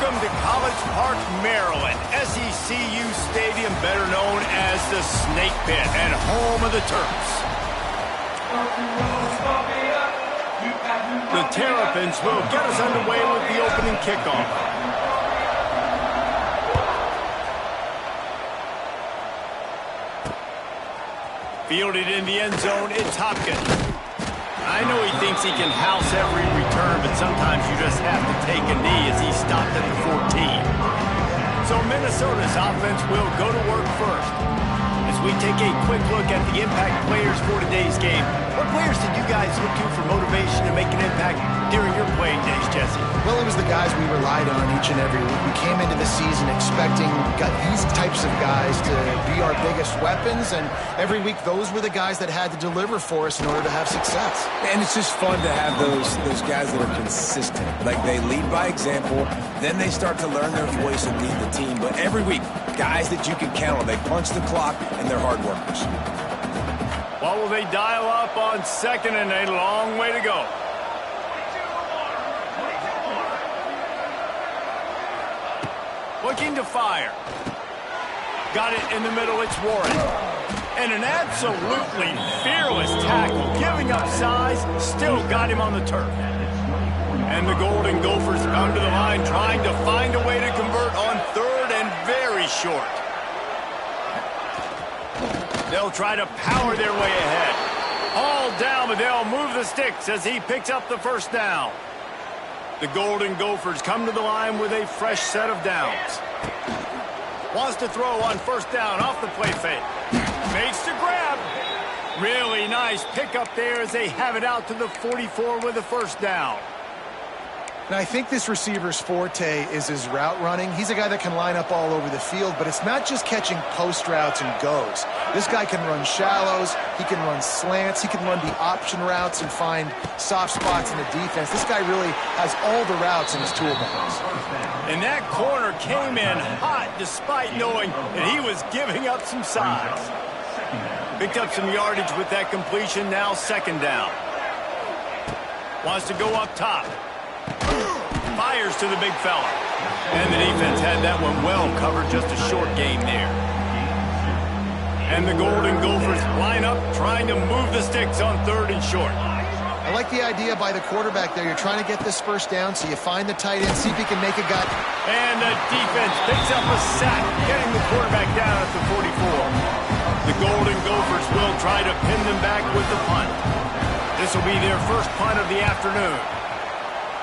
Welcome to College Park, Maryland, SECU Stadium, better known as the Snake Pit and home of the Terps. The Terrapins will get us underway with the opening kickoff. Fielded in the end zone, it's Hopkins. I know he thinks he can house every return, but sometimes you just have to take a knee as he stopped at the 14. So Minnesota's offense will go to work first. As we take a quick look at the impact players for today's game, what players did you guys look to for motivation to make an impact during your playing days, Jesse? Well, it was the guys we relied on each and every week. We came into the season expecting these types of guys to be our biggest weapons, and every week those were the guys that had to deliver for us in order to have success. And it's just fun to have those guys that are consistent. Like, they lead by example, then they start to learn their voice and lead the team. But every week, guys that you can count on. They punch the clock, and they're hard workers. What will they dial up on second and a long way to go? Looking to fire. Got it in the middle, it's Warren. And an absolutely fearless tackle, giving up size, still got him on the turf. And the Golden Gophers come to the line, trying to find a way to convert on third and very short. They'll try to power their way ahead. All down, but they'll move the sticks as he picks up the first down. The Golden Gophers come to the line with a fresh set of downs. Wants to throw on first down off the play fake. Makes the grab. Really nice pickup there as they have it out to the 44 with a first down. Now, I think this receiver's forte is his route running. He's a guy that can line up all over the field, but it's not just catching post routes and goes. This guy can run shallows, he can run slants, he can run the option routes and find soft spots in the defense. This guy really has all the routes in his toolbox. And that corner came in hot despite knowing that he was giving up some size. Picked up some yardage with that completion, now second down. Wants to go up top. Fires to the big fella. And the defense had that one well covered, just a short game there. And the Golden Gophers line up, trying to move the sticks on third and short. I like the idea by the quarterback there. You're trying to get this first down, so you find the tight end, see if he can make a gut. And the defense picks up a sack, getting the quarterback down at the 44. The Golden Gophers will try to pin them back with the punt. This will be their first punt of the afternoon.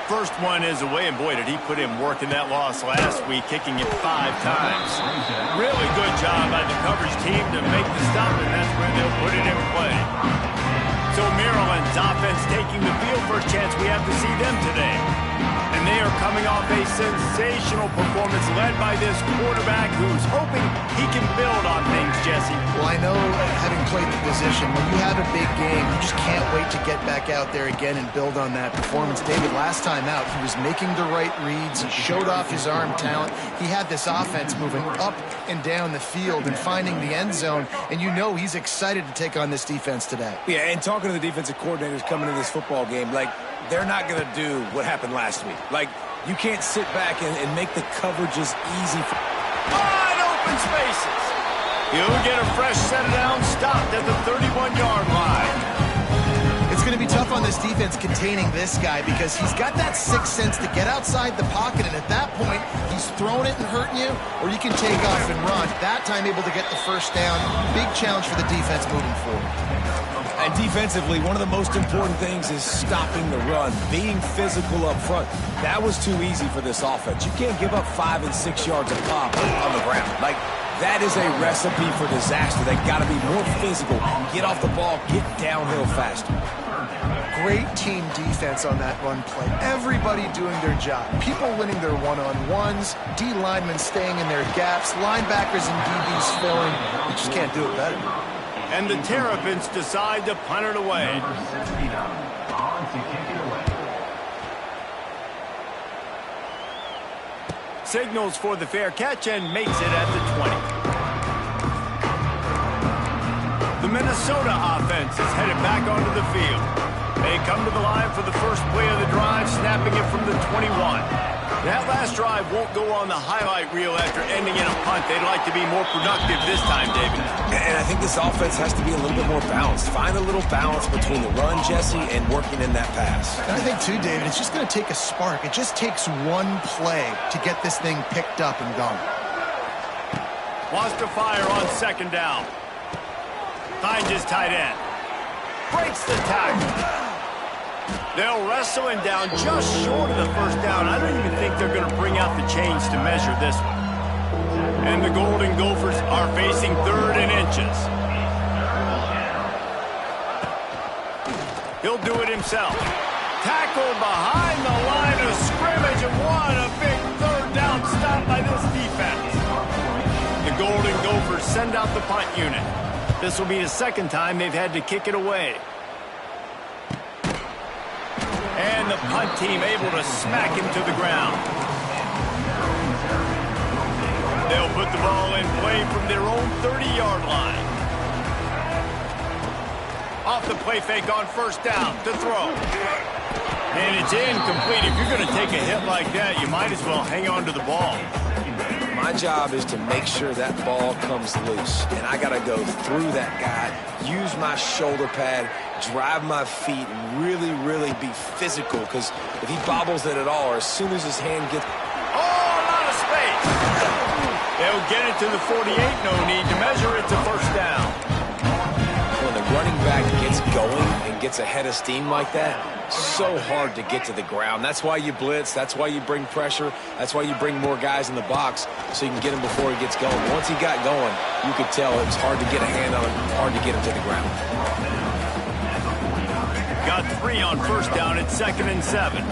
First one is away, and boy, did he put in work in that loss last week, kicking it 5 times. Really good job by the coverage team to make the stop, and that's where they'll put it in play. So Maryland's offense taking the field. First chance we have to see them today. And they are coming off a sensational performance led by this quarterback who's hoping he can build on things, Jesse. Well, I know, having played the position, when you have a big game, you just can't wait to get back out there again and build on that performance. David, last time out, he was making the right reads. He showed off his arm talent. He had this offense moving up and down the field and finding the end zone, and you know he's excited to take on this defense today. Yeah, and talking to the defensive coordinators coming into this football game, like, they're not going to do what happened last week. Like, you can't sit back and make the coverages easy. Wide open spaces. He'll get a fresh set of downs, stopped at the 31-yard line. It's going to be tough on this defense containing this guy because he's got that sixth sense to get outside the pocket, and at that point, he's throwing it and hurting you, or you can take off and run. That time able to get the first down. Big challenge for the defense moving forward. And defensively, one of the most important things is stopping the run, being physical up front. That was too easy for this offense. You can't give up 5 and 6 yards a pop on the ground. Like, that is a recipe for disaster. They got to be more physical, get off the ball, get downhill faster. Great team defense on that run play. Everybody doing their job. People winning their one-on-ones, D linemen staying in their gaps, linebackers and DBs filling. You just can't do it better. And the Terrapins decide to punt it away. Signals for the fair catch and makes it at the 20. The Minnesota offense is headed back onto the field. They come to the line for the first play of the drive, snapping it from the 21. That last drive won't go on the highlight reel after ending in a punt. They'd like to be more productive this time, David. And I think this offense has to be a little bit more balanced. Find a little balance between the run, Jesse, and working in that pass. And I think, too, David, it's just going to take a spark. It just takes one play to get this thing picked up and going. Wants to fire on second down. Finds his tight end. Breaks the tackle. They'll wrestle him down just short of the first down. I don't even think they're going to bring out the chains to measure this one. And the Golden Gophers are facing 3rd and inches. He'll do it himself. Tackled behind the line of scrimmage, and what a big 3rd down stop by this defense. The Golden Gophers send out the punt unit. This will be the 2nd time they've had to kick it away. And the punt team able to smack him to the ground. They'll put the ball in play from their own 30-yard line. Off the play fake on first down to throw. And it's incomplete. If you're going to take a hit like that, you might as well hang on to the ball. My job is to make sure that ball comes loose. And I got to go through that guy, use my shoulder pad, drive my feet, and really, really be physical. Because if he bobbles it at all, or as soon as his hand gets... Oh, a lot of space. They'll get it to the 48. No need to measure it to first down. When the running back gets going and gets ahead of steam like that, so hard to get to the ground. That's why you blitz. That's why you bring pressure. That's why you bring more guys in the box so you can get him before he gets going. Once he got going, you could tell it's hard to get a hand on him, hard to get him to the ground. Got 3 on first down at 2nd and 7.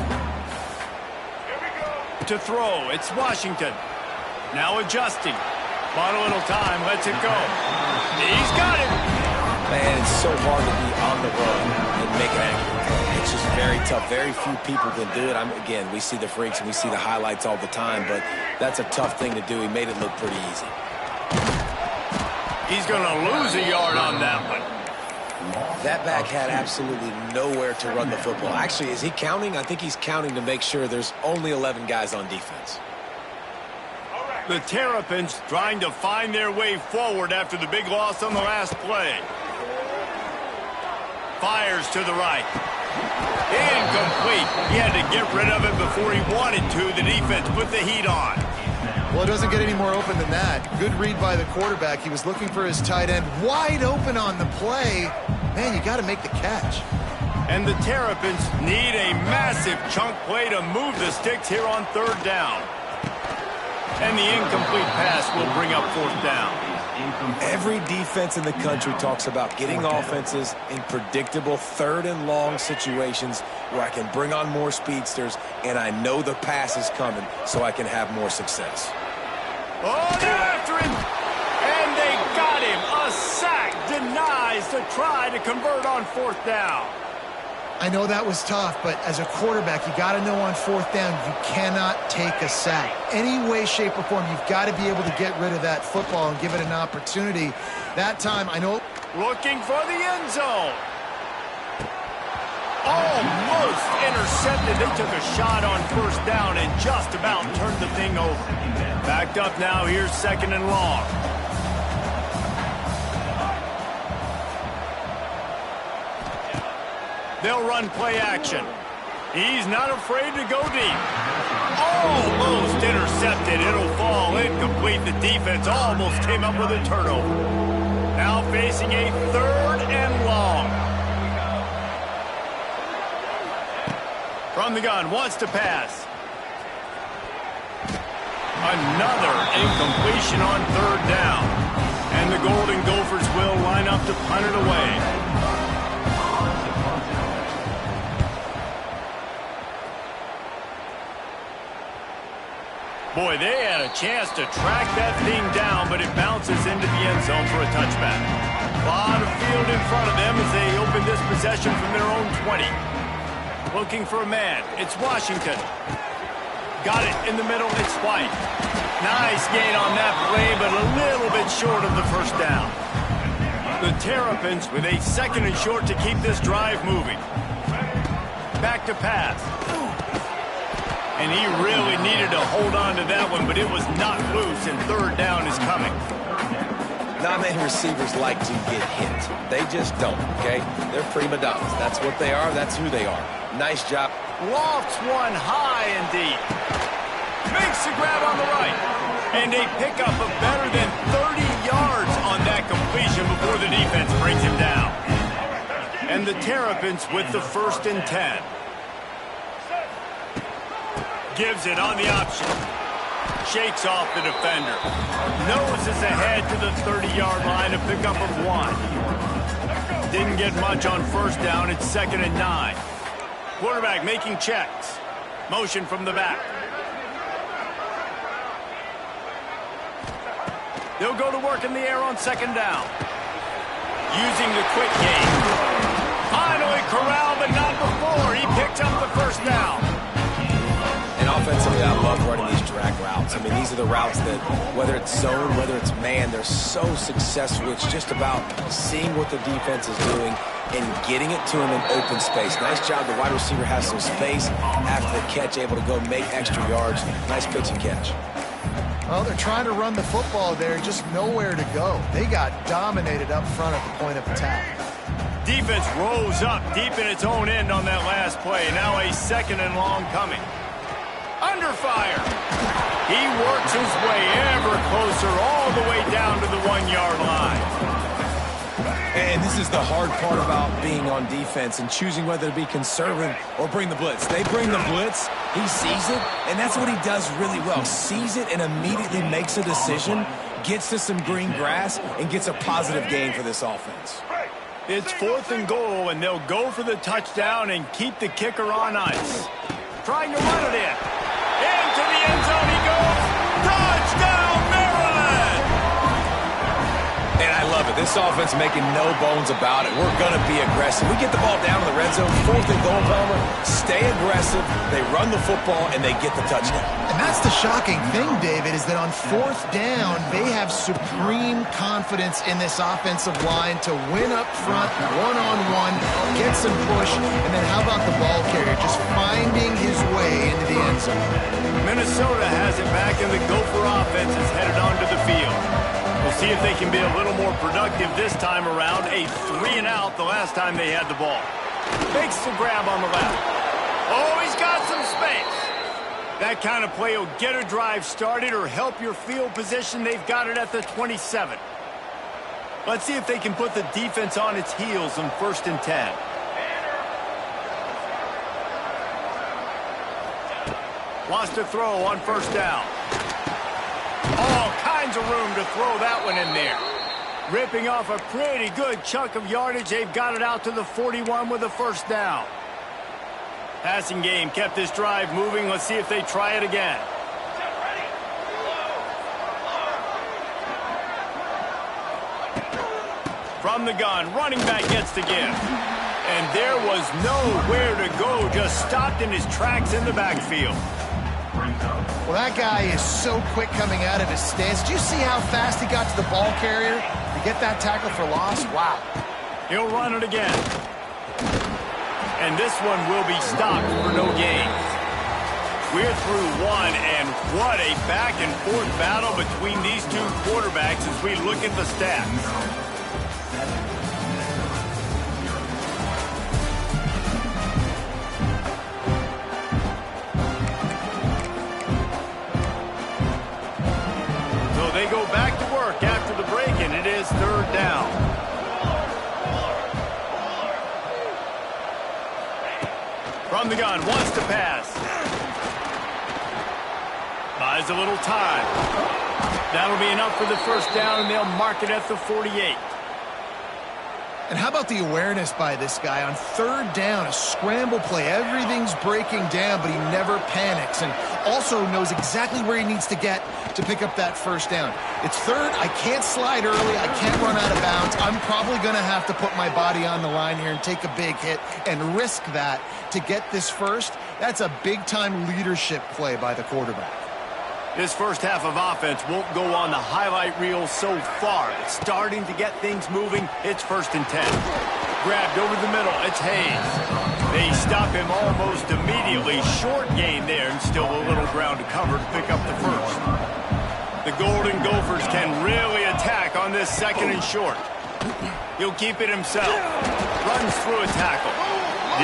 To throw, it's Washington. Now adjusting. Bought a little time, lets it go. He's got it. Man, it's so hard to be on the run and make an accurate play. It's just very tough. Very few people can do it. Again, we see the freaks and we see the highlights all the time, but that's a tough thing to do. He made it look pretty easy. He's going to lose a yard on that one. That back had absolutely nowhere to run the football. Actually, is he counting? I think he's counting to make sure there's only 11 guys on defense. The Terrapins trying to find their way forward after the big loss on the last play. Fires to the right. Incomplete. He had to get rid of it before he wanted to. The defense put the heat on. Well, it doesn't get any more open than that. Good read by the quarterback. He was looking for his tight end. Wide open on the play. Man, you got to make the catch. And the Terrapins need a massive chunk play to move the sticks here on 3rd down. And the incomplete pass will bring up 4th down. Every defense in the country talks about getting offenses in predictable 3rd and long situations where I can bring on more speedsters and I know the pass is coming so I can have more success. Oh, they're after him. And they got him. A sack denies to try to convert on 4th down. I know that was tough, but as a quarterback, you got to know on 4th down, you cannot take a sack. Any way, shape, or form, you've got to be able to get rid of that football and give it an opportunity. That time, I know... Looking for the end zone. Almost intercepted. They took a shot on 1st down and just about turned the thing over. Backed up now. Here's 2nd and long. They'll run play action. He's not afraid to go deep. Almost intercepted. It'll fall incomplete. The defense almost came up with a turnover. Now facing a 3rd and long. From the gun, wants to pass. Another incompletion on 3rd down. And the Golden Gophers will line up to punt it away. Boy, they had a chance to track that thing down, but it bounces into the end zone for a touchback. A lot of field in front of them as they open this possession from their own 20. Looking for a man. It's Washington. Got it in the middle. It's White. Nice gain on that play, but a little bit short of the first down. The Terrapins with a 2nd and short to keep this drive moving. Back to pass. And he really needed to hold on to that one, but it was not loose, and third down is coming. Not many receivers like to get hit. They just don't, okay? They're prima donnas. That's what they are. That's who they are. Nice job. Lofts one high and deep. Makes the grab on the right. And a pickup of better than 30 yards on that completion before the defense brings him down. And the Terrapins with the 1st and 10. Gives it on the option. Shakes off the defender. Noses ahead to the 30-yard line, a pickup of 1. Didn't get much on first down. It's 2nd and 9. Quarterback making checks. Motion from the back. They'll go to work in the air on 2nd down. Using the quick game. Finally corralled, but not before. He picks up the 1st down. And offensively, I love running these drag routes. I mean, these are the routes that, whether it's zone, whether it's man, they're so successful. It's just about seeing what the defense is doing and getting it to him in open space. Nice job. The wide receiver has some space after the catch, able to go make extra yards. Nice pitch and catch. Well, they're trying to run the football there, just nowhere to go. They got dominated up front at the point of attack. Defense rose up deep in its own end on that last play. Now a 2nd and long coming. Under fire. He works his way ever closer all the way down to the 1-yard line. And this is the hard part about being on defense and choosing whether to be conservative or bring the blitz. They bring the blitz, he sees it, and that's what he does really well. Sees it and immediately makes a decision, gets to some green grass, and gets a positive gain for this offense. It's 4th and goal, and they'll go for the touchdown and keep the kicker on ice. Trying to run it in. Into the end zone he goes. Touchdown, Maryland! And I love it. This offense making no bones about it. We're going to be aggressive. We get the ball down in the red zone, 4th and goal, Palmer. Stay aggressive. They run the football, and they get the touchdown. And that's the shocking thing, David, is that on 4th down, they have supreme confidence in this offensive line to win up front, one-on-one, get some push, and then how about the ball carrier just finding his way into the end zone? Minnesota has it back, and the Gopher offense is headed onto the field. We'll see if they can be a little more productive this time around. A 3-and-out the last time they had the ball. Makes the grab on the left. Oh, he's got some space. That kind of play will get a drive started or help your field position. They've got it at the 27. Let's see if they can put the defense on its heels on 1st and 10. Wants to throw on 1st down. All kinds of room to throw that one in there. Ripping off a pretty good chunk of yardage. They've got it out to the 41 with a 1st down. Passing game kept this drive moving. Let's see if they try it again. From the gun, running back gets the give. And there was nowhere to go, just stopped in his tracks in the backfield. Well, that guy is so quick coming out of his stance. Do you see how fast he got to the ball carrier to get that tackle for loss? Wow. He'll run it again. And this one will be stopped for no gain. We're through one, and what a back-and-forth battle between these two quarterbacks as we look at the stats. They go back to work after the break, and it is 3rd down. From the gun, wants to pass. Buys a little time. That'll be enough for the 1st down, and they'll mark it at the 48. And how about the awareness by this guy on 3rd down, a scramble play. Everything's breaking down, but he never panics and also knows exactly where he needs to get to pick up that 1st down. It's 3rd. I can't slide early. I can't run out of bounds. I'm probably going to have to put my body on the line here and take a big hit and risk that to get this 1st. That's a big-time leadership play by the quarterback. This first half of offense won't go on the highlight reel so far. It's starting to get things moving. It's 1st and 10. grabbed over the middle. It's Hayes. They stop him almost immediately. Short gain there, and still a little ground to cover to pick up the first. The Golden Gophers can really attack on this second and short. He'll keep it himself. Runs through a tackle.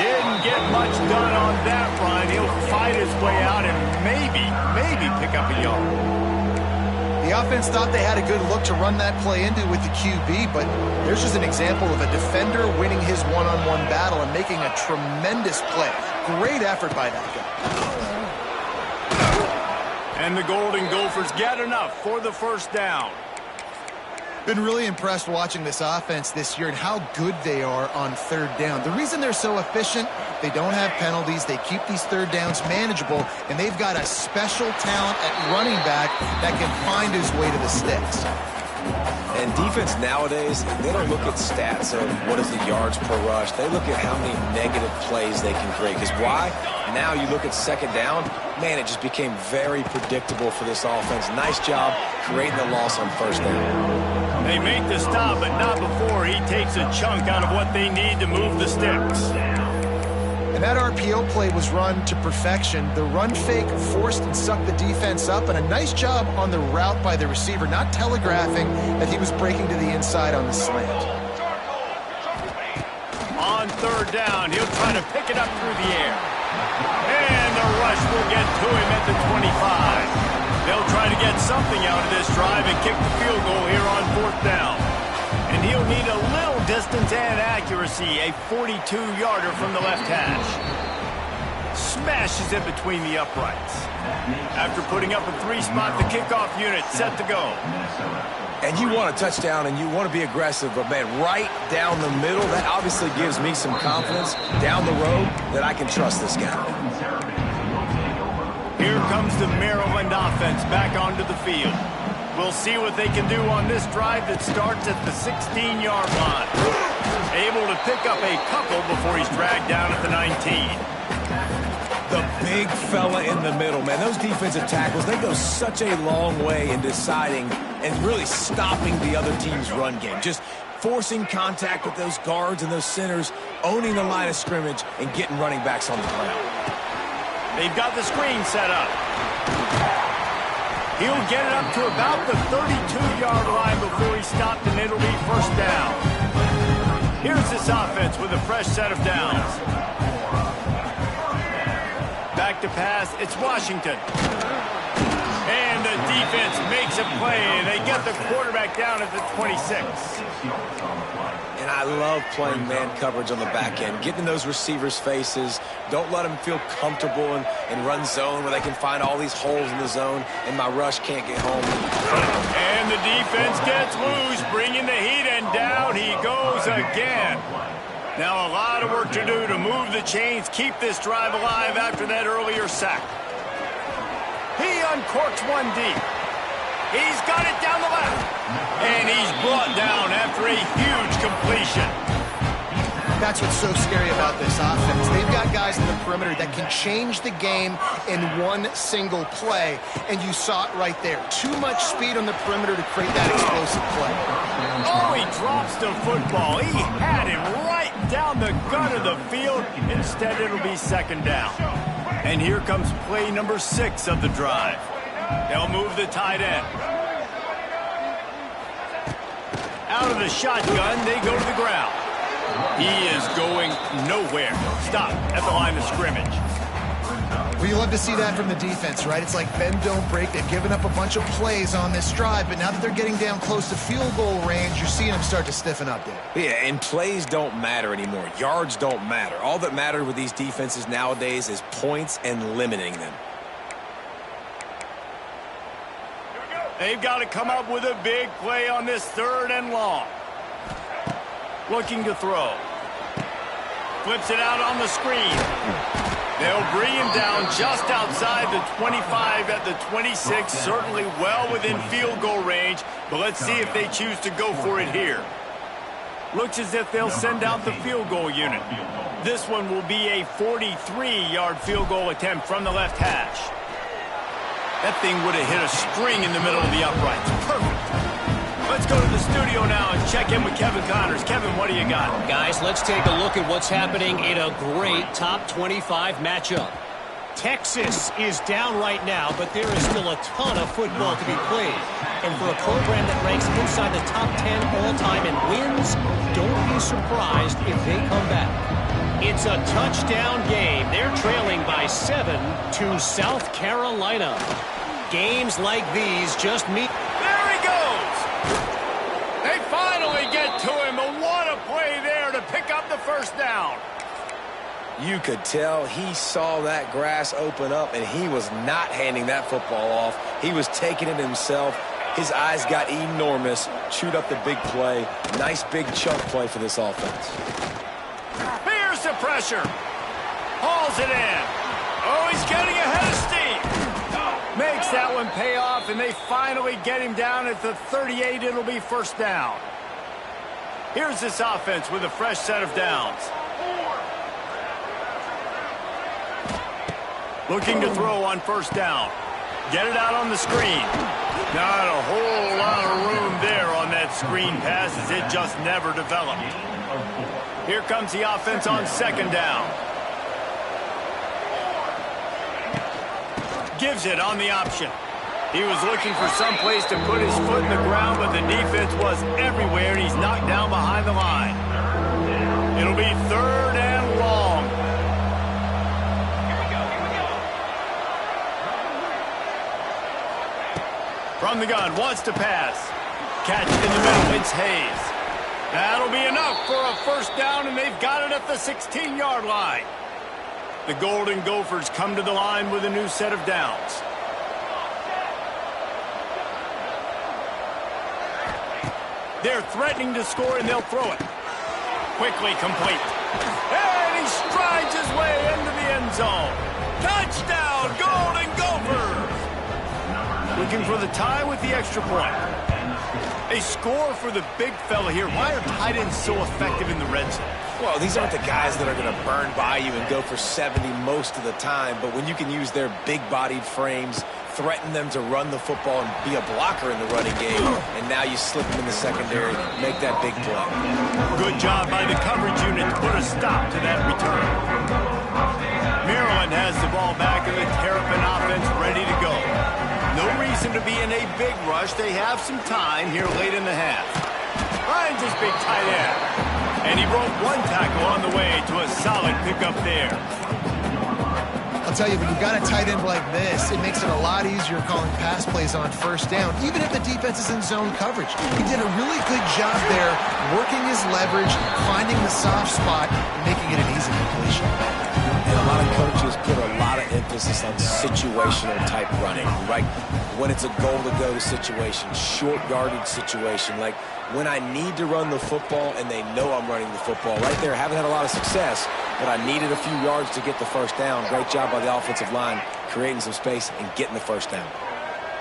Didn't get much done on that run. He'll fight his way out and maybe pick up a yard. The offense thought they had a good look to run that play into with the QB, but there's just an example of a defender winning his one-on-one battle and making a tremendous play. Great effort by that guy. And the Golden Gophers get enough for the first down. Been really impressed watching this offense this year and how good they are on third down. The reason they're so efficient, they don't have penalties, they keep these third downs manageable, and they've got a special talent at running back that can find his way to the sticks. And defense nowadays, they don't look at stats of what is the yards per rush. They look at how many negative plays they can create. Because why? Now you look at second down, man, it just became very predictable for this offense. Nice job creating the loss on first down. They make the stop, but not before he takes a chunk out of what they need to move the sticks. And that RPO play was run to perfection. The run fake forced and sucked the defense up, and a nice job on the route by the receiver, not telegraphing that he was breaking to the inside on the slant. On third down, he'll try to pick it up through the air. And the rush will get to him at the 25. They'll try to get something out of this drive and kick the field goal here on fourth down. And he'll need a little distance and accuracy, a 42-yarder from the left hash. Smashes it between the uprights. After putting up a three-spot, the kickoff unit set to go. And you want a touchdown and you want to be aggressive, but man, right down the middle, that obviously gives me some confidence down the road that I can trust this guy. Here comes the Maryland offense back onto the field. We'll see what they can do on this drive that starts at the 16-yard line. Able to pick up a couple before he's dragged down at the 19. The big fella in the middle, man. Those defensive tackles, they go such a long way in deciding and really stopping the other team's run game. Just forcing contact with those guards and those centers, owning the line of scrimmage, and getting running backs on the ground. They've got the screen set up. He'll get it up to about the 32-yard line before he stopped, and it'll be first down. Here's this offense with a fresh set of downs. Back to pass, it's Washington. And the defense makes a play, and they get the quarterback down at the 26. And I love playing man coverage on the back end, getting in those receivers' faces. Don't let them feel comfortable and run zone where they can find all these holes in the zone, and my rush can't get home. And the defense gets loose, bringing the heat, and down he goes again. Now a lot of work to do to move the chains, keep this drive alive after that earlier sack. He uncorks one deep. He's got it down the left. And he's brought down after a huge completion. That's what's so scary about this offense. They've got guys in the perimeter that can change the game in one single play, and you saw it right there. Too much speed on the perimeter to create that explosive play. Oh, he drops the football. He had him right down the gut of the field. Instead, it'll be second down. And here comes play number 6 of the drive. They'll move the tight end. Out of the shotgun, they go to the ground. He is going nowhere. Stop at the line of scrimmage. Well, you love to see that from the defense, right? It's like bend, don't break. They've given up a bunch of plays on this drive, but now that they're getting down close to field goal range, you're seeing them start to stiffen up there. Yeah, and plays don't matter anymore. Yards don't matter. All that matters with these defenses nowadays is points and limiting them. They've got to come up with a big play on this third and long. Looking to throw. Flips it out on the screen. They'll bring him down just outside the 25 at the 26. Certainly well within field goal range, but let's see if they choose to go for it here. Looks as if they'll send out the field goal unit. This one will be a 43-yard field goal attempt from the left hash. That thing would have hit a string in the middle of the uprights. Perfect. But Let's go to the studio now and check in with Kevin Connors. Kevin, what do you got? Guys, let's take a look at what's happening in a great top 25 matchup. Texas is down right now, but there is still a ton of football to be played. And for a program that ranks inside the top 10 all-time in wins, don't be surprised if they come back. It's a touchdown game. They're trailing by 7 to South Carolina. Games like these just meet. There he goes! They finally get to him, but what a play there to pick up the first down. You could tell he saw that grass open up, and he was not handing that football off. He was taking it himself. His eyes got enormous, chewed up the big play. Nice big chunk play for this offense. Here's the pressure. Hauls it in. Oh, he's getting ahead of steam. Makes that one pay off, and they finally get him down at the 38. It'll be first down. Here's this offense with a fresh set of downs. Looking to throw on first down. Get it out on the screen. Not a whole lot of room there on that screen pass as it just never developed. Here comes the offense on second down. Gives it on the option. He was looking for some place to put his foot in the ground, but the defense was everywhere, and he's knocked down behind the line. It'll be third and long. From the gun, wants to pass. Catch in the middle, it's Hayes. That'll be enough for a first down, and they've got it at the 16-yard line. The Golden Gophers come to the line with a new set of downs. They're threatening to score, and they'll throw it. Quickly complete. And he strides his way into the end zone. Touchdown, Golden Gophers! Looking for the tie with the extra point. A score for the big fella here. Why are tight ends so effective in the red zone? Well, these aren't the guys that are going to burn by you and go for 70 most of the time, but when you can use their big-bodied frames, threaten them to run the football and be a blocker in the running game, and now you slip them in the secondary, make that big play. Good job by the coverage unit to put a stop to that return. Maryland has the ball back and the Terrapin offense ready to go. No reason to be in a big rush. They have some time here late in the half. Finds his big tight end. And he broke one tackle on the way to a solid pickup there. I'll tell you, when you've got a tight end like this, it makes it a lot easier calling pass plays on first down, even if the defense is in zone coverage. He did a really good job there, working his leverage, finding the soft spot, and making it an easy completion. And a lot of coaches put a lot of emphasis on situational type running, right? When it's a goal-to-go situation, short yardage situation, like when I need to run the football and they know I'm running the football. Right there, haven't had a lot of success, but I needed a few yards to get the first down. Great job by the offensive line, creating some space and getting the first down.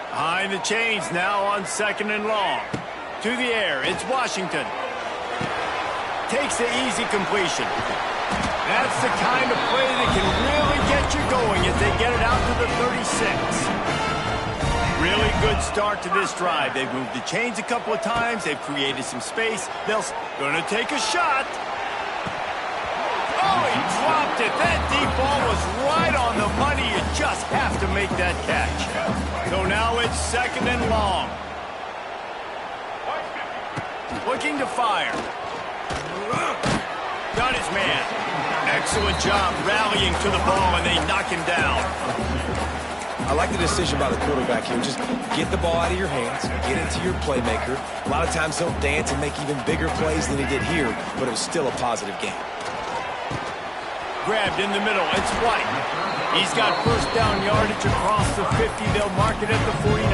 Behind the chains now on second and long. To the air, it's Washington. Takes the easy completion. That's the kind of play that can really get you going as they get it out to the 36. Really good start to this drive. They've moved the chains a couple of times. They've created some space. They're going to take a shot. Oh, he dropped it. That deep ball was right on the money. You just have to make that catch. So now it's second and long. Looking to fire. Got his man. Excellent job rallying to the ball, and they knock him down. I like the decision by the quarterback here. Just get the ball out of your hands, get it to your playmaker. A lot of times he'll dance and make even bigger plays than he did here, but it was still a positive game. Grabbed in the middle. It's White. He's got first down yardage across the 50. They'll mark it at the 49.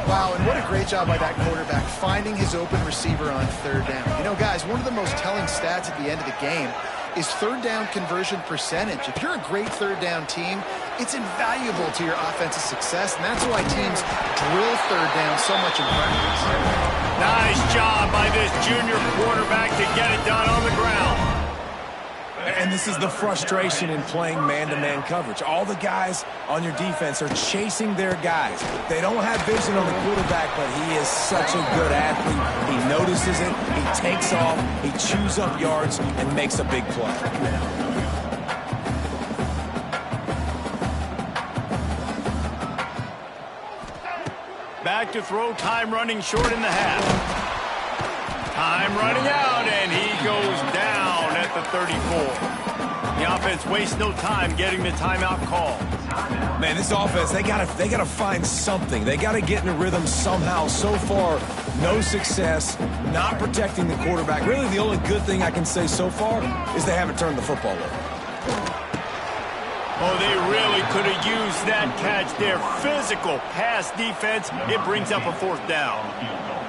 Wow, and what a great job by that quarterback finding his open receiver on third down. You know, guys, one of the most telling stats at the end of the game is third down conversion percentage. If you're a great third down team, it's invaluable to your offensive success, and that's why teams drill third down so much in practice. Nice job by this junior quarterback to get it done on the ground. And this is the frustration in playing man-to-man coverage. All the guys on your defense are chasing their guys. They don't have vision on the quarterback, but he is such a good athlete. He notices it, he takes off, he chews up yards, and makes a big play. Back to throw, time running short in the half. Time running out, and he goes down at the 34. The offense wastes no time getting the timeout call. Man, this offense, they gotta find something. They gotta get in a rhythm somehow. So far, no success, not protecting the quarterback. Really, the only good thing I can say so far is they haven't turned the football over. Oh, they really could have used that catch there. Physical pass defense. It brings up a 4th down.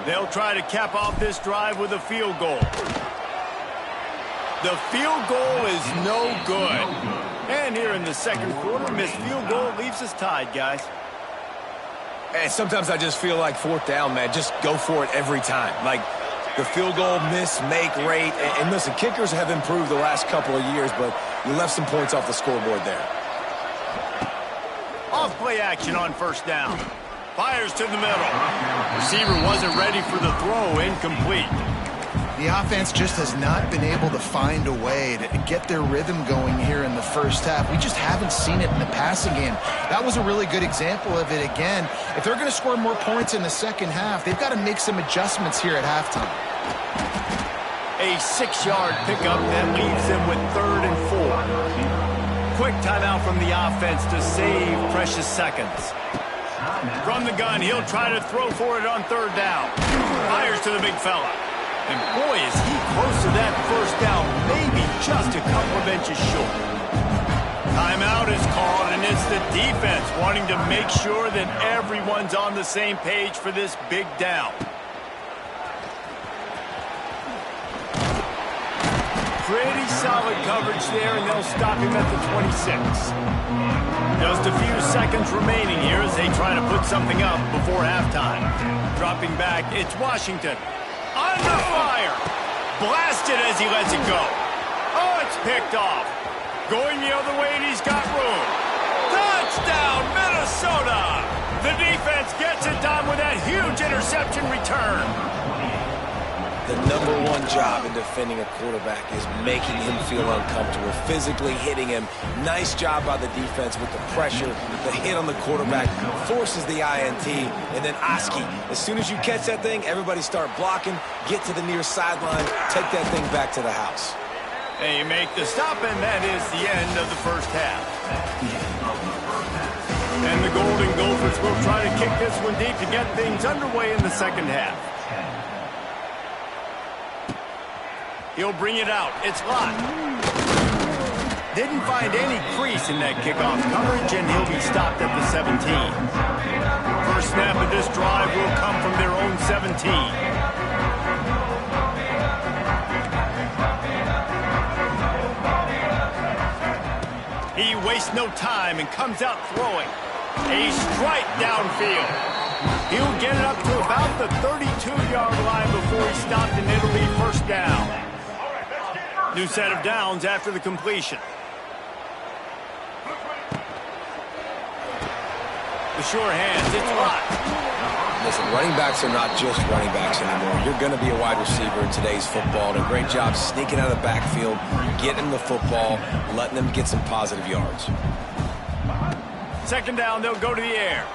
They'll try to cap off this drive with a field goal. The field goal is no good. And here in the second quarter, missed field goal leaves us tied, guys. And sometimes I just feel like 4th down, man. Just go for it every time. Like the field goal miss, make rate. And listen, kickers have improved the last couple of years, but you left some points off the scoreboard there. Off-play action on 1st down. Fires to the middle. Receiver wasn't ready for the throw. Incomplete. The offense just has not been able to find a way to get their rhythm going here in the first half. We just haven't seen it in the passing game. That was a really good example of it again. If they're going to score more points in the second half, they've got to make some adjustments here at halftime. A 6-yard pickup that leaves them with 3rd and 4. Quick timeout from the offense to save precious seconds. From the gun, he'll try to throw for it on 3rd down. Fires to the big fella. And boy, is he close to that 1st down, maybe just a couple of inches short. Timeout is called, and it's the defense wanting to make sure that everyone's on the same page for this big down. Pretty solid coverage there, and they'll stop him at the 26. Just a few seconds remaining here as they try to put something up before halftime. Dropping back, it's Washington. Under fire. Blasted as he lets it go. Oh, it's picked off. Going the other way, and he's got room. Touchdown, Minnesota! The defense gets it done with that huge interception return. The #1 job in defending a quarterback is making him feel uncomfortable, physically hitting him. Nice job by the defense with the pressure. The hit on the quarterback forces the INT. And then Oski, as soon as you catch that thing, everybody start blocking, get to the near sideline, take that thing back to the house. And you make the stop, and that is the end of the first half. And the Golden Gophers will try to kick this one deep to get things underway in the second half. He'll bring it out. It's locked. Didn't find any crease in that kickoff coverage, and he'll be stopped at the 17. First snap of this drive will come from their own 17. He wastes no time and comes out throwing. A strike downfield. He'll get it up to about the 32-yard line before he's stopped, and it'll be 1st down. New set of downs after the completion. The sure hands, it's locked. Listen, running backs are not just running backs anymore. You're going to be a wide receiver in today's football. And a great job sneaking out of the backfield, getting the football, letting them get some positive yards. 2nd down, they'll go to the air.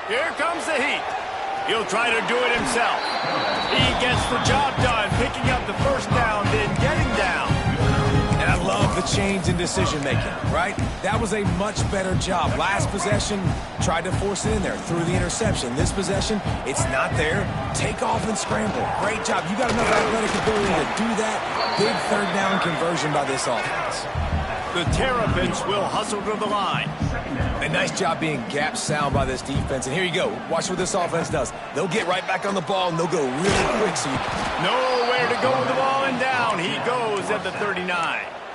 Here comes the heat. He'll try to do it himself. He gets the job done, picking up the 1st down, then getting down. And I love the change in decision-making, right? That was a much better job. Last possession, tried to force it in there, threw the interception. This possession, it's not there. Take off and scramble. Great job. You got enough athletic ability to do that. Big 3rd down conversion by this offense. The Terrapins will hustle to the line. A nice job being gap sound by this defense. And here you go. Watch what this offense does. They'll get right back on the ball, and they'll go really quick. So nowhere to go with the ball, and down he goes at the 39.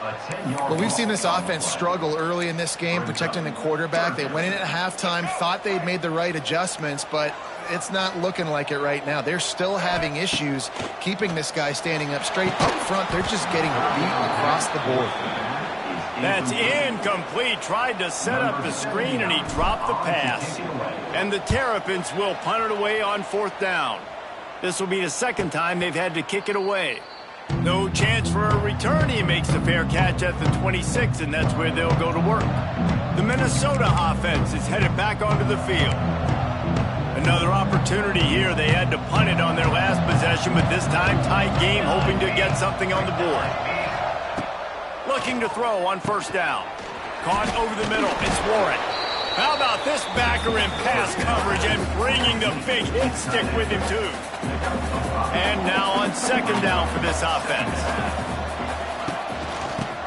Well, we've seen this offense struggle early in this game, protecting the quarterback. They went in at halftime, thought they'd made the right adjustments, but it's not looking like it right now. They're still having issues keeping this guy standing up straight. Up front, they're just getting beat across the board. That's incomplete. Tried to set up the screen, and he dropped the pass. And the Terrapins will punt it away on 4th down. This will be the second time they've had to kick it away. No chance for a return. He makes the fair catch at the 26, and that's where they'll go to work. The Minnesota offense is headed back onto the field. Another opportunity here. They had to punt it on their last possession, but this time tight game, hoping to get something on the board. Looking to throw on 1st down. Caught over the middle. It's Warren. How about this backer in pass coverage and bringing the big hit stick with him, too. And now on 2nd down for this offense.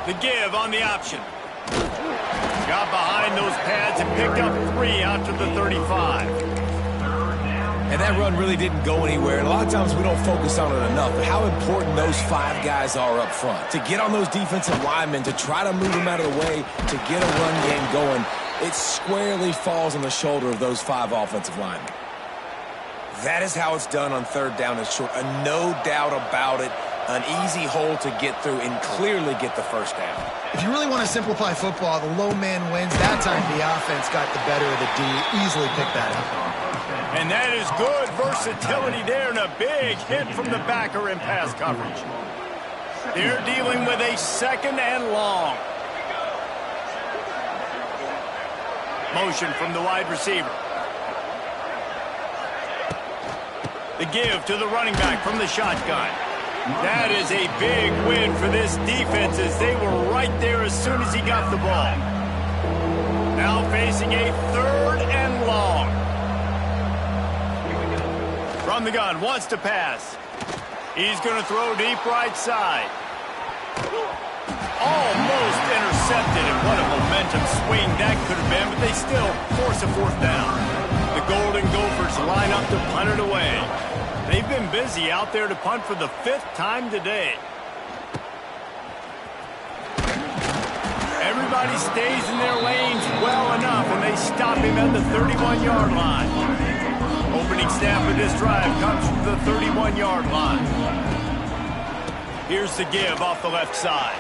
The give on the option. Got behind those pads and picked up 3 out to the 35. And that run really didn't go anywhere. And a lot of times we don't focus on it enough, but how important those 5 guys are up front. To get on those defensive linemen, to try to move them out of the way, to get a run game going, it squarely falls on the shoulder of those 5 offensive linemen. That is how it's done on 3rd down and short. No doubt about it. An easy hole to get through and clearly get the 1st down. If you really want to simplify football, the low man wins. That time the offense got the better of the D. Easily picked that up. And that is good versatility there, and a big hit from the backer in pass coverage. They're dealing with a 2nd and long. Motion from the wide receiver. The give to the running back from the shotgun. That is a big win for this defense, as they were right there as soon as he got the ball. Now facing a 3rd and long. From the gun, wants to pass. He's going to throw deep right side. Almost intercepted, and what a momentum swing that could have been, but they still force a 4th down. The Golden Gophers line up to punt it away. They've been busy out there to punt for the 5th time today. Everybody stays in their lanes well enough, and they stop him at the 31-yard line. Opening snap of this drive comes from the 31-yard line. Here's the give off the left side.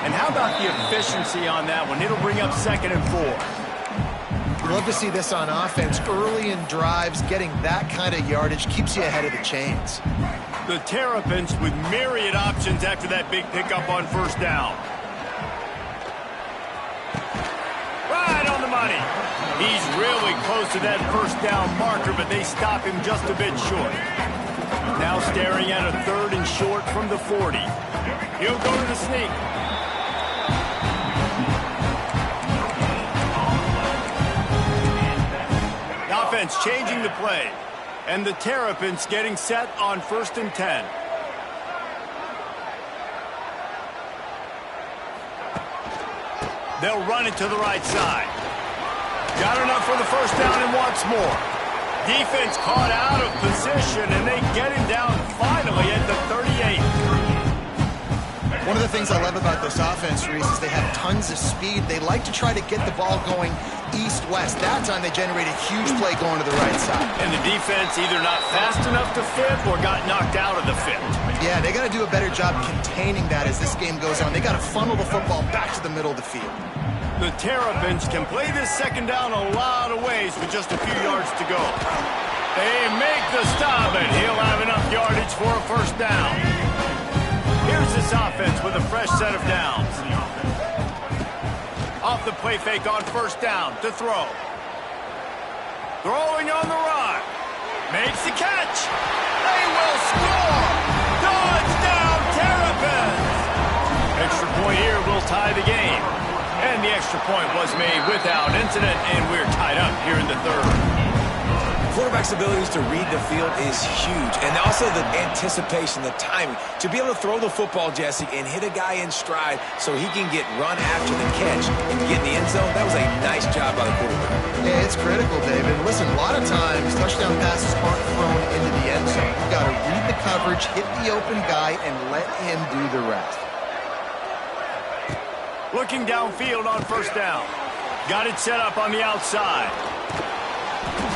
And how about the efficiency on that one? It'll bring up 2nd and 4. Love to see this on offense. Early in drives, getting that kind of yardage keeps you ahead of the chains. The Terrapins with myriad options after that big pickup on 1st down. Right on the money. He's really close to that 1st down marker, but they stop him just a bit short. Now staring at a 3rd and short from the 40. He'll go to the sneak. Offense changing the play. And the Terrapins getting set on 1st and 10. They'll run it to the right side. Got enough for the 1st down and wants more. Defense caught out of position, and they get him down finally at the 38. One of the things I love about this offense, Reese, is they have tons of speed. They like to try to get the ball going east-west. That time they generate a huge play going to the right side. And the defense either not fast enough to fit or got knocked out of the fit. Yeah, they got to do a better job containing that as this game goes on. They got to funnel the football back to the middle of the field. The Terrapins can play this 2nd down a lot of ways with just a few yards to go. They make the stop, and he'll have enough yardage for a 1st down. Here's this offense with a fresh set of downs. Off the play fake on 1st down to throw. Throwing on the run. Makes the catch. They will score. Touchdown, Terrapins. Extra point here will tie the game. And the extra point was made without incident, and we're tied up here in the 3rd. Quarterback's abilities to read the field is huge, and also the anticipation, the timing. To be able to throw the football, Jesse, and hit a guy in stride so he can get run after the catch and get in the end zone, that was a nice job by the quarterback. Yeah, it's critical, David. Listen, a lot of times touchdown passes aren't thrown into the end zone. You've got to read the coverage, hit the open guy, and let him do the rest. Looking downfield on first down. Got it set up on the outside.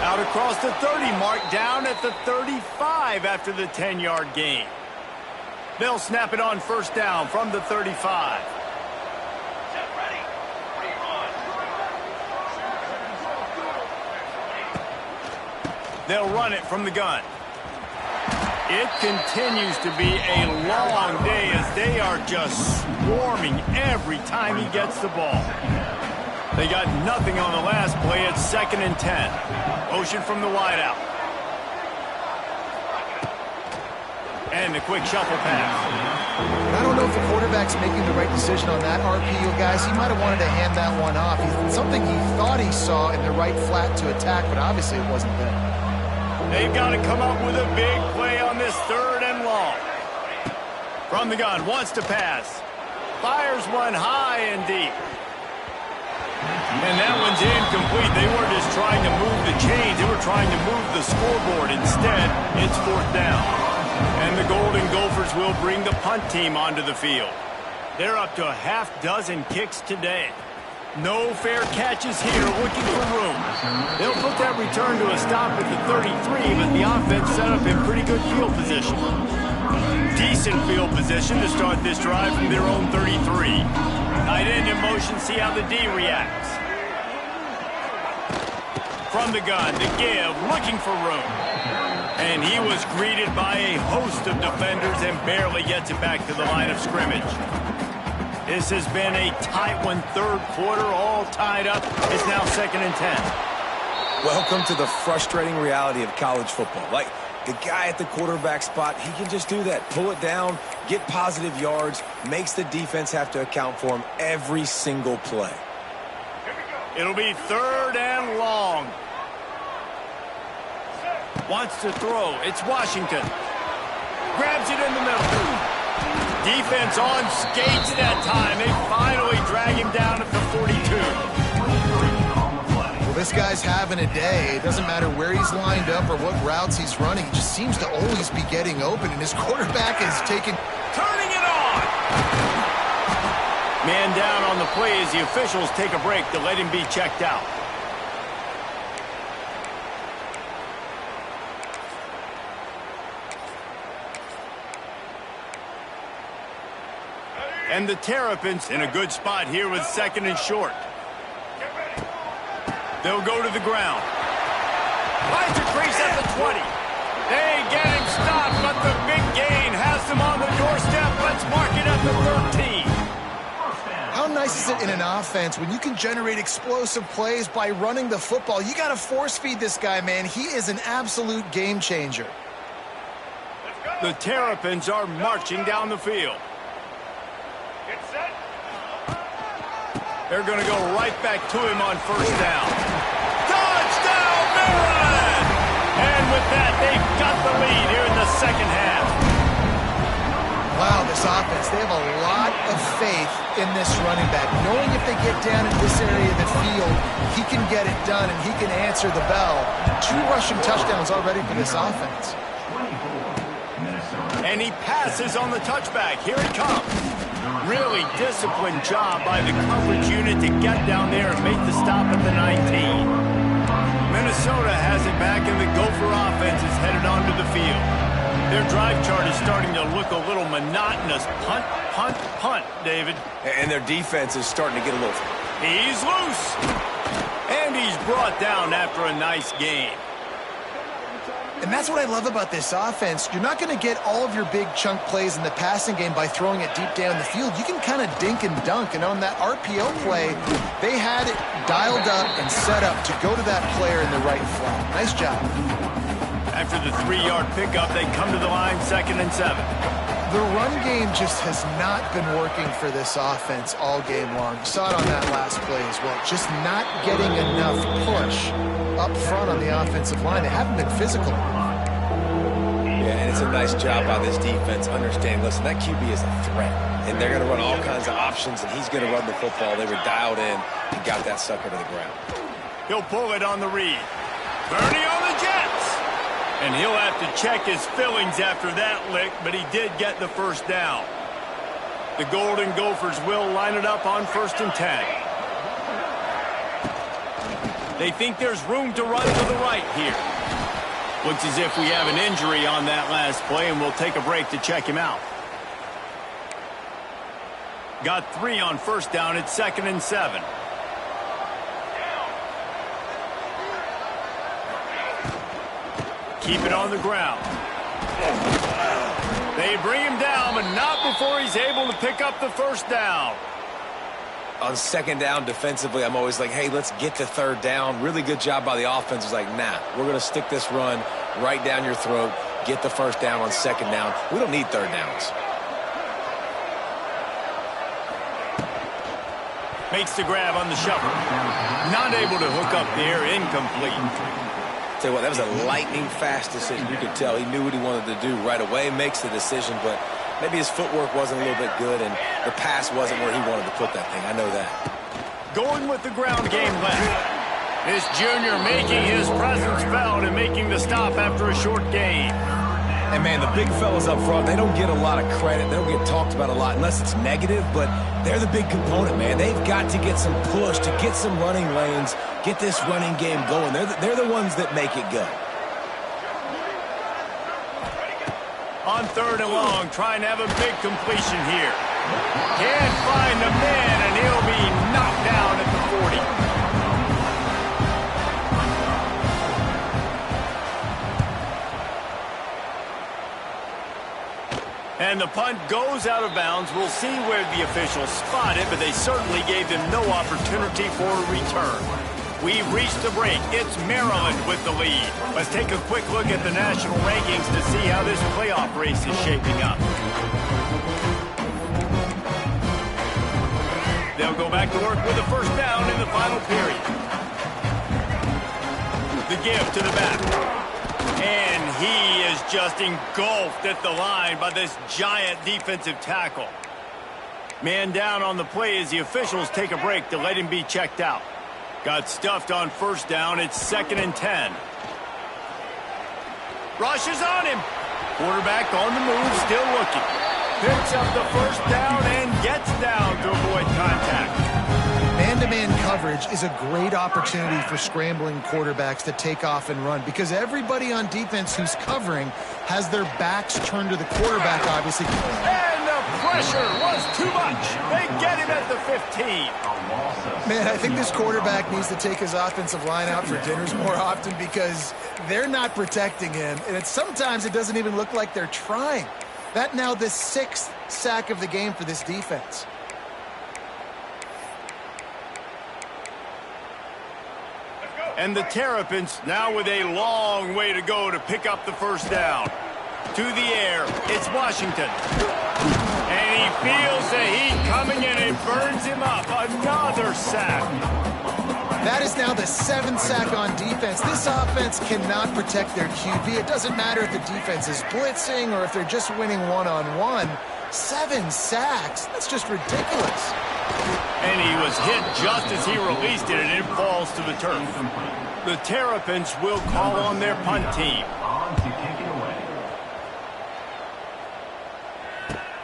Out across the 30 mark, down at the 35 after the 10-yard gain. They'll snap it on first down from the 35. They'll run it from the gun. It continues to be a long day as they are just swarming every time he gets the ball. They got nothing on the last play. It's 2nd and 10. Motion from the wideout. And the quick shuffle pass. I don't know if the quarterback's making the right decision on that RPO, guys. He might have wanted to hand that one off. Something he thought he saw in the right flat to attack, but obviously it wasn't there. They've got to come up with a big play on this 3rd and long. From the gun, wants to pass. Fires one high and deep. And that one's incomplete. They weren't just trying to move the chains. They were trying to move the scoreboard. Instead, it's 4th down. And the Golden Gophers will bring the punt team onto the field. They're up to a half-dozen kicks today. No fair catches here, looking for room. They'll put that return to a stop at the 33, but the offense set up in pretty good field position. Decent field position to start this drive from their own 33. Tight end in motion, see how the D reacts. From the gun, the give, looking for room. And he was greeted by a host of defenders and barely gets it back to the line of scrimmage. This has been a tight one, 3rd quarter, all tied up. It's now 2nd and 10. Welcome to the frustrating reality of college football. Like, the guy at the quarterback spot, he can just do that. Pull it down, get positive yards, makes the defense have to account for him every single play. It'll be 3rd and long. Wants to throw. It's Washington. Grabs it in the middle. Defense on skates that time. They finally drag him down at the 42. Well, this guy's having a day. It doesn't matter where he's lined up or what routes he's running. He just seems to always be getting open, and his quarterback is turning it on. Man down on the play as the officials take a break to let him be checked out. And the Terrapins in a good spot here with 2nd and short. They'll go to the ground. Finds a crease at the 20. They get him stopped, but the big gain has them on the doorstep. Let's mark it at the 13. How nice is it in an offense when you can generate explosive plays by running the football? You got to force feed this guy, man. He is an absolute game changer. The Terrapins are marching down the field. They're going to go right back to him on first down. Touchdown, Maryland! And with that, they've got the lead here in the 2nd half. Wow, this offense, they have a lot of faith in this running back. Knowing if they get down in this area of the field, he can get it done and he can answer the bell. 2 rushing touchdowns already for this offense. And he passes on the touchback. Here he comes. Really disciplined job by the coverage unit to get down there and make the stop at the 19. Minnesota has it back, and the Gopher offense is headed onto the field. Their drive chart is starting to look a little monotonous. Punt, punt, punt, David. And their defense is starting to get a little... He's loose. And he's brought down after a nice game. And that's what I love about this offense. You're not going to get all of your big chunk plays in the passing game by throwing it deep down the field. You can kind of dink and dunk. And on that RPO play, they had it dialed up and set up to go to that player in the right flat. Nice job. After the 3-yard pickup, they come to the line 2nd and 7. The run game just has not been working for this offense all game long. You saw it on that last play as well. Just not getting enough push up front on the offensive line. They haven't been physical. Yeah, and it's a nice job by this defense understanding, listen, that QB is a threat. And they're going to run all kinds of options, and he's going to run the football. They were dialed in and got that sucker to the ground. He'll pull it on the read. Bernie on the Jets. And he'll have to check his fillings after that lick, but he did get the first down. The Golden Gophers will line it up on 1st and 10. They think there's room to run to the right here. Looks as if we have an injury on that last play, and we'll take a break to check him out. Got 3 on 1st down. It's 2nd and 7. Keep it on the ground. They bring him down, but not before he's able to pick up the first down. On 2nd down defensively, I'm always like, hey, let's get the 3rd down. Really good job by the offense. It's like, nah, we're going to stick this run right down your throat, get the 1st down on 2nd down. We don't need 3rd downs. Makes the grab on the shovel. Not able to hook up there, incomplete. Tell you what, that was a lightning-fast decision. You could tell he knew what he wanted to do right away, makes the decision, but maybe his footwork wasn't a little bit good, and the pass wasn't where he wanted to put that thing. I know that. Going with the ground game left. This junior making his presence felt and making the stop after a short gain. And, man, the big fellas up front, they don't get a lot of credit. They don't get talked about a lot unless it's negative, but they're the big component, man. They've got to get some push, to get some running lanes, get this running game going. They're the ones that make it go. On 3rd and long, trying to have a big completion here. Can't find the man, and he'll be knocked down at the 40. And the punt goes out of bounds. We'll see where the officials spot it, but they certainly gave them no opportunity for a return. We've reached the break. It's Maryland with the lead. Let's take a quick look at the national rankings to see how this playoff race is shaping up. They'll go back to work with a 1st down in the final period. The give to the back. And he is just engulfed at the line by this giant defensive tackle. Man down on the play as the officials take a break to let him be checked out. Got stuffed on 1st down. It's 2nd and 10. Rushes on him. Quarterback on the move, still looking. Picks up the 1st down and gets down to avoid contact. Man-to-man coverage is a great opportunity for scrambling quarterbacks to take off and run because everybody on defense who's covering has their backs turned to the quarterback, obviously. And the pressure was too much. They get him at the 15. Man, I think this quarterback needs to take his offensive line out for dinners more often because they're not protecting him, and sometimes it doesn't even look like they're trying. That now the 6th sack of the game for this defense. And the Terrapins now with a long way to go to pick up the 1st down. To the air, it's Washington. And he feels the heat coming in and burns him up. Another sack. That is now the 7th sack on defense. This offense cannot protect their QB. It doesn't matter if the defense is blitzing or if they're just winning one-on-one. 7 sacks. That's just ridiculous. And he was hit just as he released it, and it falls to the turf. The Terrapins will call on their punt team.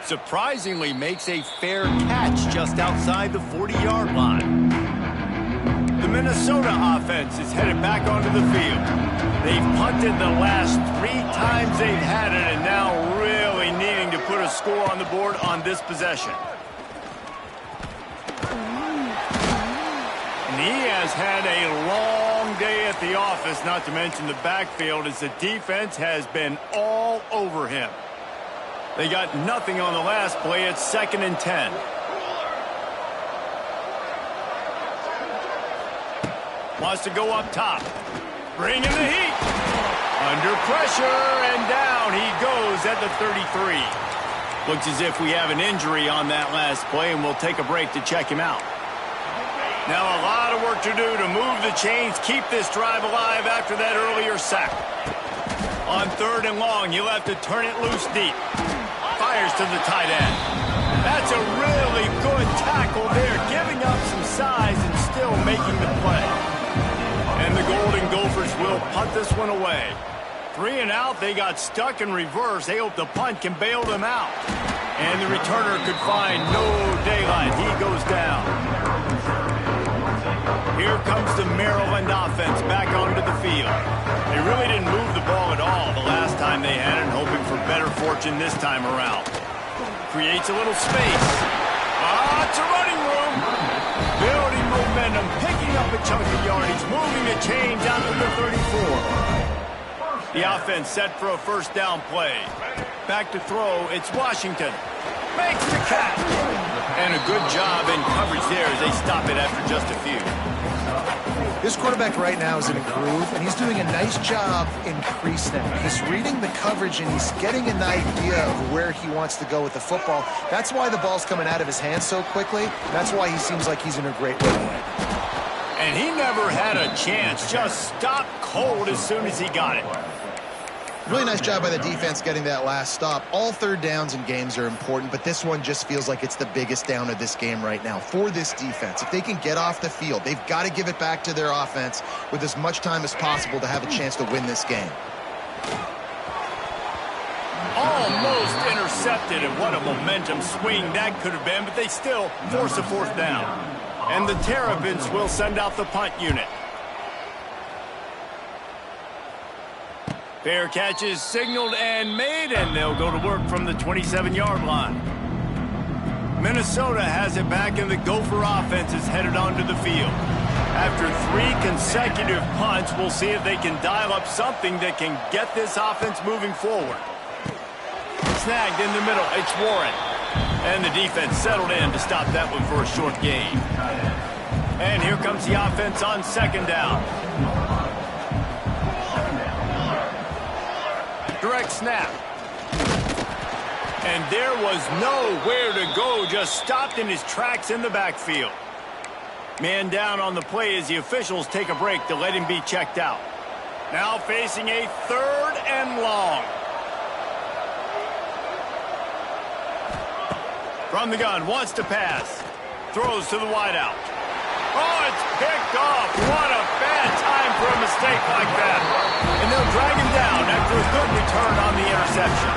Surprisingly makes a fair catch just outside the 40-yard line. The Minnesota offense is headed back onto the field. They've punted the last 3 times they've had it, and now really needing to put a score on the board on this possession. And he has had a long day at the office, not to mention the backfield, as the defense has been all over him. They got nothing on the last play. It's 2nd and 10. Wants to go up top. Bring in the heat. Under pressure, and down he goes at the 33. Looks as if we have an injury on that last play, and we'll take a break to check him out. Now a lot of work to do to move the chains, keep this drive alive after that earlier sack. On 3rd and long, you'll have to turn it loose deep. Fires to the tight end. That's a really good tackle there, giving up some size and still making the play. And the Golden Gophers will punt this one away. 3 and out, they got stuck in reverse. They hope the punt can bail them out. And the returner could find no daylight. He goes down. Here comes the Maryland offense back onto the field. They really didn't move the ball at all the last time they had it, hoping for better fortune this time around. Creates a little space. It's a running room. Building momentum, picking up a chunk of yardage, moving the chains out to the 34. The offense set for a first down play. Back to throw, it's Washington. Makes the catch. And a good job in coverage there as they stop it after just a few. This quarterback right now is in a groove, and he's doing a nice job in pre-snap. He's reading the coverage, and he's getting an idea of where he wants to go with the football. That's why the ball's coming out of his hands so quickly. That's why he seems like he's in a great rhythm. And he never had a chance. Just stopped cold as soon as he got it. Really nice job by the defense getting that last stop. All third downs in games are important, but this one just feels like it's the biggest down of this game right now for this defense. If they can get off the field, they've got to give it back to their offense with as much time as possible to have a chance to win this game. Almost intercepted, and what a momentum swing that could have been, but they still force a fourth down. And the Terrapins will send out the punt unit. Fair catch is signaled and made, and they'll go to work from the 27-yard line. Minnesota has it back, and the Gopher offense is headed onto the field. After 3 consecutive punts, we'll see if they can dial up something that can get this offense moving forward. Snagged in the middle, it's Warren. And the defense settled in to stop that one for a short gain. And here comes the offense on second down. Direct snap. And there was nowhere to go, just stopped in his tracks in the backfield. Man down on the play as the officials take a break to let him be checked out. Now facing a 3rd and long. From the gun, wants to pass. Throws to the wideout. Oh, it's picked off. What a bad time for a mistake like that. And they'll drag him down after a good return on the interception.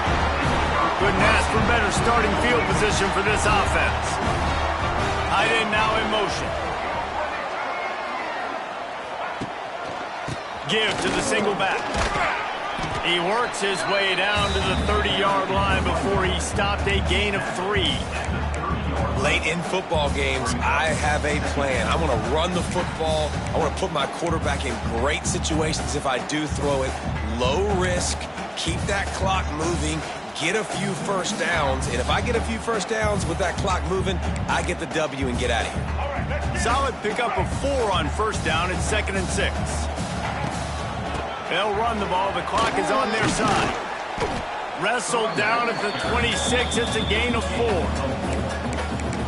Couldn't ask for better starting field position for this offense. Tight end now in motion. Give to the single back. He works his way down to the 30-yard line before he stopped a gain of 3. Late in football games, I have a plan. I want to run the football. I want to put my quarterback in great situations if I do throw it. Low risk, keep that clock moving, get a few first downs. And if I get a few first downs with that clock moving, I get the W and get out of here. Solid pickup of 4 on first down. It's 2nd and 6. They'll run the ball. The clock is on their side. Wrestled down at the 26. It's a gain of 4.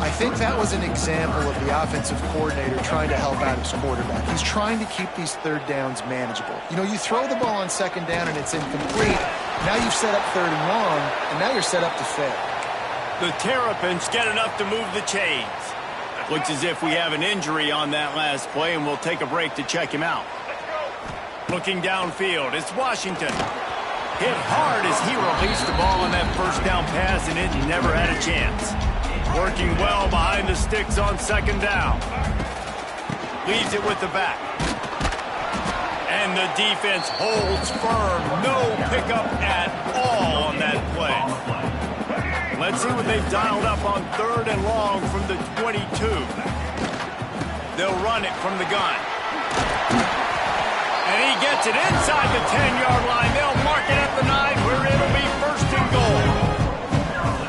I think that was an example of the offensive coordinator trying to help out his quarterback. He's trying to keep these third downs manageable. You know, you throw the ball on second down and it's incomplete. Now you've set up 3rd and long, and now you're set up to fail. The Terrapins get enough to move the chains. Looks as if we have an injury on that last play, and we'll take a break to check him out. Looking downfield, it's Washington. Hit hard as he released the ball on that first down pass, and it never had a chance. Working well behind the sticks on second down. Leaves it with the back. And the defense holds firm. No pickup at all on that play. Let's see what they've dialed up on 3rd and long from the 22. They'll run it from the gun. And he gets it inside the 10-yard line. They'll mark it at the 9 where it'll be 1st and goal.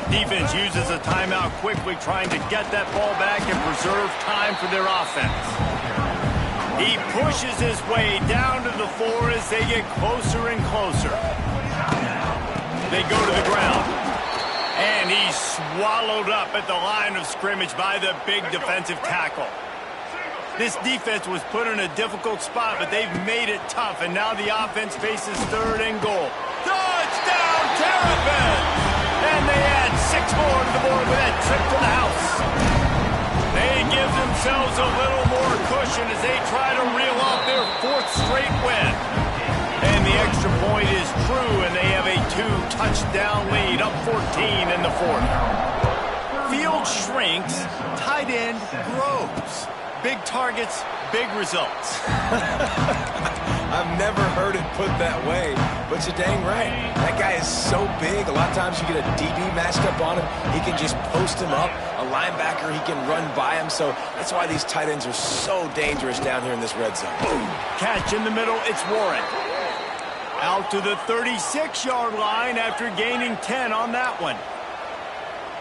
Defense uses a timeout quickly, trying to get that ball back and preserve time for their offense. He pushes his way down to the 4 as they get closer and closer. They go to the ground. And he's swallowed up at the line of scrimmage by the big defensive tackle. This defense was put in a difficult spot, but they've made it tough, and now the offense faces 3rd and goal. Touchdown, Terrapins! And they add 6 more to the board with that trip to the house. They give themselves a little more cushion as they try to reel off their 4th straight win. And the extra point is true, and they have a 2-touchdown lead, up 14 in the fourth. Field shrinks, tight end grows. Big targets, big results. I've never heard it put that way, but you're dang right. That guy is so big. A lot of times you get a DB matched up on him. He can just post him up. A linebacker, he can run by him. So that's why these tight ends are so dangerous down here in this red zone. Boom. Catch in the middle, it's Warren. Out to the 36-yard line after gaining 10 on that one.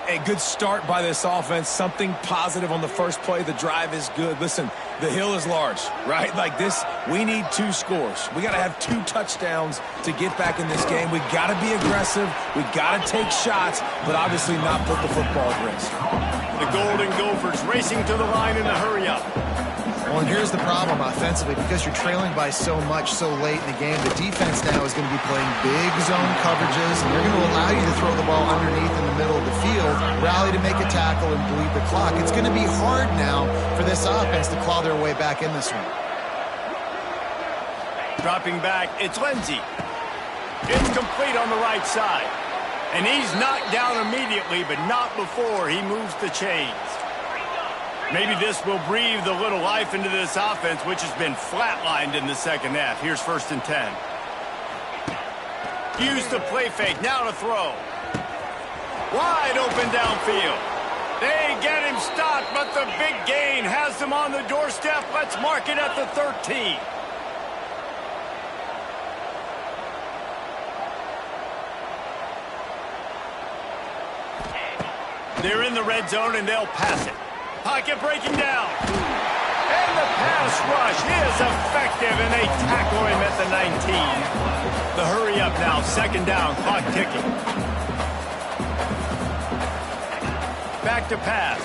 A good start by this offense. Something positive on the first play. The drive is good. Listen, the hill is large, right? Like this, we need 2 scores. We got to have 2 touchdowns to get back in this game. We got to be aggressive. We got to take shots, but obviously not put the football at risk. The Golden Gophers racing to the line in the hurry-up. Well, and here's the problem offensively. Because you're trailing by so much so late in the game, the defense now is going to be playing big zone coverages, and they're going to allow you to throw the ball underneath in the middle of the field, rally to make a tackle, and bleed the clock. It's going to be hard now for this offense to claw their way back in this one. Dropping back, it's Lindsey. It's complete on the right side. And he's knocked down immediately, but not before he moves the chains. Maybe this will breathe a little life into this offense, which has been flatlined in the second half. Here's 1st and 10. Use the play fake. Now to throw. Wide open downfield. They get him stopped, but the big gain has them on the doorstep. Let's mark it at the 13. They're in the red zone, and they'll pass it. Pocket breaking down. And the pass rush is effective, and they tackle him at the 19. The hurry up now, 2nd down, clock ticking. Back to pass.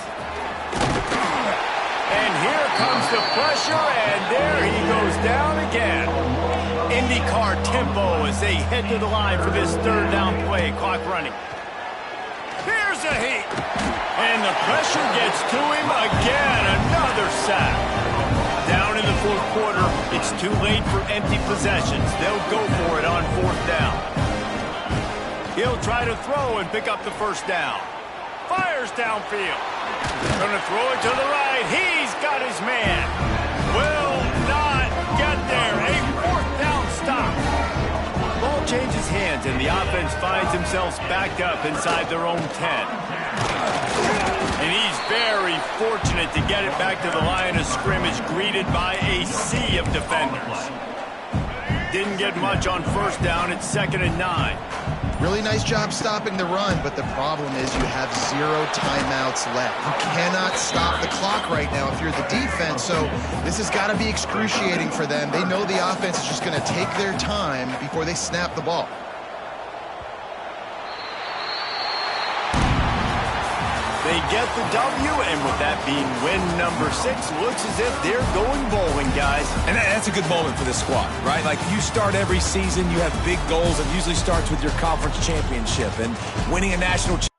And here comes the pressure, and there he goes down again. IndyCar tempo as they head to the line for this 3rd down play, clock running. Here's a heat. And the pressure gets to him again. Another sack. Down in the 4th quarter, it's too late for empty possessions. They'll go for it on 4th down. He'll try to throw and pick up the 1st down. Fires downfield. Gonna throw it to the right. He's got his man. Will not get there. A 4th down stop. Ball changes hands, and the offense finds themselves backed up inside their own 10. And he's very fortunate to get it back to the line of scrimmage, greeted by a sea of defenders. Didn't get much on 1st down. It's 2nd and 9. Really nice job stopping the run, but the problem is you have 0 timeouts left. You cannot stop the clock right now if you're the defense, so this has got to be excruciating for them. They know the offense is just going to take their time before they snap the ball. They get the W, and with that being win number 6, looks as if they're going bowling, guys. And that's a good moment for this squad, right? Like, you start every season, you have big goals. It usually starts with your conference championship and winning a national championship.